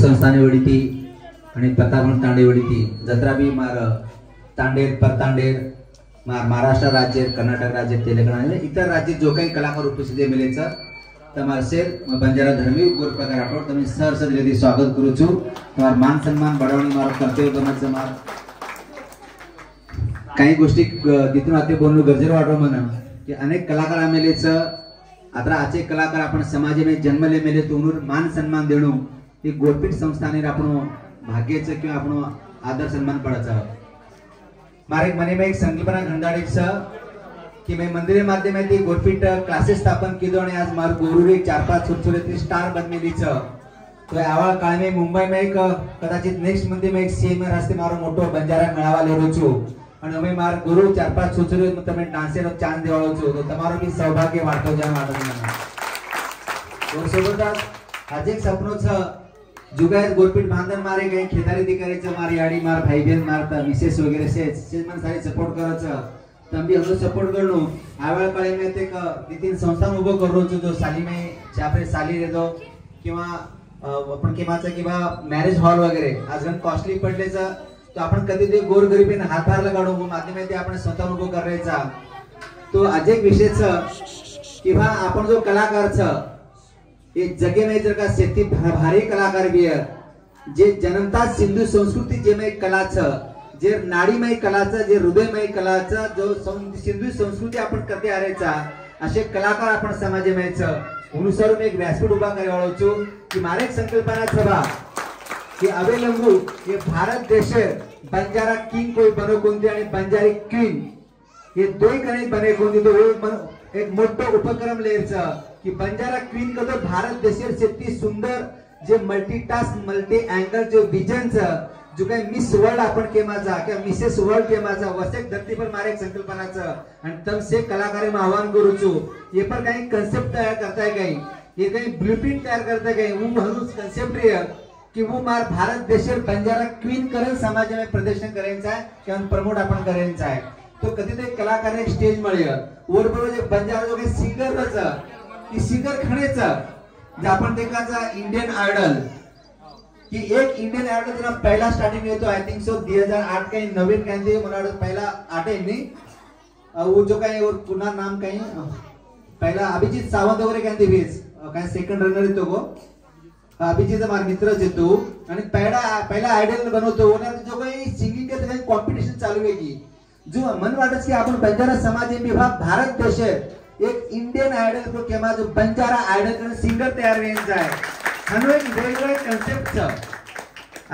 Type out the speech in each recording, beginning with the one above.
संस्थाने वडिती आणि प्रतापगड तांडे वडिती जत्रा बी मार तांडेर परतांडेर मार महाराष्ट्र राज्य कर्नाटक राज्य तेलंगणा इतर राज्य जो काही कलाकार उपस्थित मिलेचा તમાર શેર બંજારા ધર્મી ગોર પ્રકાર આપણો તમે સર સદરીથી સ્વાગત કરું છું તમાર માન સન્માન બળવણી મારો કર્તવ્ય बनत मार काही गोष्टी तिथून आता बोलणं गरजेचं वाटतं म्हणा की अनेक कलाकार आमेलेच आता आजचे कलाकार आपण समाजामध्ये जन्मले मेले तोनूर मान सन्मान देणं ही गोरपीठ संस्थाने आपण भाग्याचं किंवा आपण आदर सन्मान पडायचा मारे मने में एक संकल्पना घंटाडीचं कि मैं मंदिर माध्यमाती गोरपीठ क्लासेस स्थापन किदो आणि आज मार गोरुरे 4-5 छोटे स्टार बनमेलीच तो आवाळ काळ में मुंबई में एक कदाचित नेक्स्ट मंदिर में एक सीएम रास्ते मारो मोटो बंजारा मेळावा लेरो छु आणि અમે માર ગુરુ 4-5 છોકરીઓ તમે ડાન્સર ચાન્સ દેવાળો છો તો તમારો બી સૌભાગ્ય વાટો જાય વાટો મને और सोबत आज एक सपनो छ जुगायत गोरपीठ बांधन मारे गए खेतारी करायचं मारी आडी मार भाई बहन मारता विशेष वगैरे से मन सारी सपोर्ट करायचं तंबी हमको सपोर्ट करणं आवाळ काळे में ते तीन संस्थान उभो करू जो जो साली में चापरे साली रेदो किंवा आपण किमाचा किंवा मॅरेज हॉल वगैरे आजगण कॉस्टली पडलेचं तो आपण कधी ते गोरगरीबीने हातभार लगाडू माध्यमात आपण स्वतः उभो करायचा तो आज एक विषयच किंवा आपण जो कलाकार छ ये जगे में जर का शेती भारी कलाकार भी है जे जनता सिंधू संस्कृती जे में कला छ जे नाडीमय कला छ जे हृदयमय कला छ जो सिंधू संस्कृती आपण करते आरेचा असे कलाकार आपण समाजामध्ये छ अनुसार मी एक व्यासपीठ उभा करायवाळो छु की मारे एक संकल्पना छबा कि अवेलंबू ये भारत देश बंजारा किंग कोई बनो कोणते आणि बंजारी क्वीन ये दोई कणे बने कोणते तो एक मोठो उपक्रम लेरचा कि बंजारा क्वीन को तो भारत देशेर शेती सुंदर जे मल्टीटास्क मल्टी एंगल जो विजन छ जो काही मिस वर्ल्ड आपण केमाचा किंवा मिसेस वर्ल्ड केमाचा वसेक धरती पर मारे एक संकल्पना छ आणि तम से कलाकारे में आह्वान करू छु ये पर काही कन्सेप्ट तयार करताय काही ये काही ब्लूप्रिंट तयार करताय काही वो म्हणून कन्सेप्ट रे कि वो मार भारत देशेर बंजारा क्वीन करण समाज में प्रदर्शन करायचा आहे किंवा प्रमोट आपण करायचा आहे तो कधी ते कलाकार एक स्टेज मिळेल और बरोबर जे बंजारा जो काही सिंगर रचा की सिंगर खणेचा जे आपण देखाचा इंडियन आयडल कि एक इंडियन आयडल जना पहिला स्टार्टिंग येतो आय थिंक सो 2008 काही नवीन काही मला वाटतं पहिला 8 आहे नी वो जो काही और पुन्हा नाम काही पहिला अभिजीत सावंत वगैरे काही वेज काही सेकंड रनर येतो गो अभिजीत मार मित्रच येतो आणि पहिला आयडल बनवतो और जो काही सिंगिंग के काही कॉम्पिटिशन चालू आहे की जो मन वाटत की आपण बंजारा समाज विभाग भारत देश एक इंडियन आयडल को केमा जो बंजारा आयडल करण सिंगर तयार व्हायचा आहे हनो एक वेगवेगळे कन्सेप्ट छ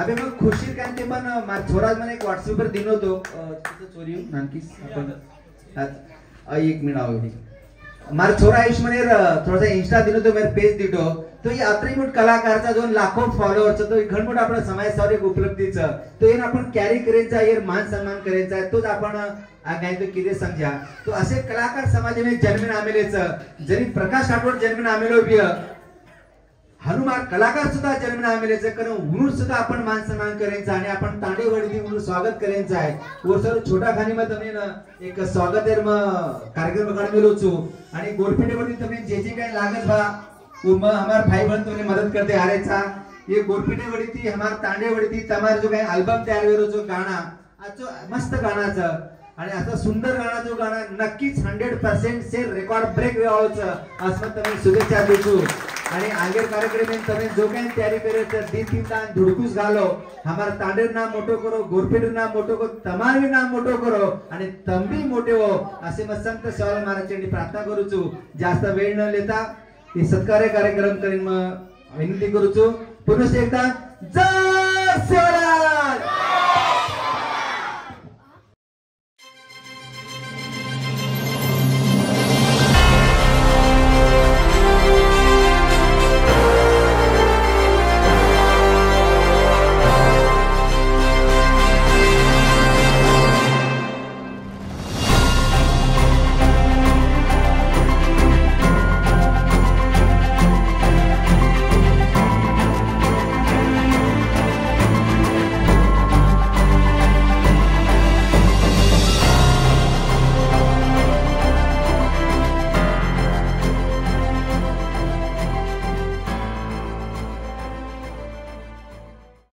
अबे मग खुशी कांते पण मार छोराज મને एक व्हाट्सएप पर दिन होतो तिथे चोरी नानकीस आपण एक मिनिट आवडी मार छोरा आयुष मने थोड़ा सा इंस्टा दिनो तो मेरे पेज दिटो तो ये अत्रिमूट कलाकारचा जो लाखो फॉलोअर्स तो घणमोठ आपला समाजासाठी एक उपलब्धीच तो येन आपण कॅरी करायचा यार मान सन्मान करायचा तोच आपण काय तो किती समजा तो असे कलाकार समाजामध्ये जन्मन आमेलेच जरी प्रकाश राठोड जन्मन आमेलो बी हनुमान कलाकार सुद्धा जन्मन आमेलेच कारण उन्हून सुद्धा आपण मान सन्मान करायचा आणि आपण तांडे वडीती उन्हून स्वागत करायचं आहे और सर छोटा खानी में तुम्ही एक स्वागत कार्यक्रम काढमेलो छु आणि गोरपीठेवरती तुम्ही जे जे काही लागत बा हमार भाई बहन तुम्हें मदद करते आ रहे ये गोरपीठे वडीती हमार तांडे वडीती तमार जो काही अल्बम तयार वेरो जो गाणा आज जो मस्त गाणाच आणि आता सुंदर गाणा जो गाणा नक्कीच 100% से रेकॉर्ड ब्रेक व्हावच असं तुम्ही शुभेच्छा देतो आणि आगे कार्यक्रम में तुम्हें जो काही तयारी करे तर दिन तान धुडकूस घालो हमार तांडेर नाम मोठो करो गोरपीठ नाम मोठो करो तमार भी नाम मोठो करो आणि तंबी मोठे हो असे मग संत सवाल महाराजांनी प्रार्थना करू छु जास्त वेळ न लेता हे सत्कार्य कार्यक्रम करीन विनंती करू छु पुनः एकदा जय शिवराय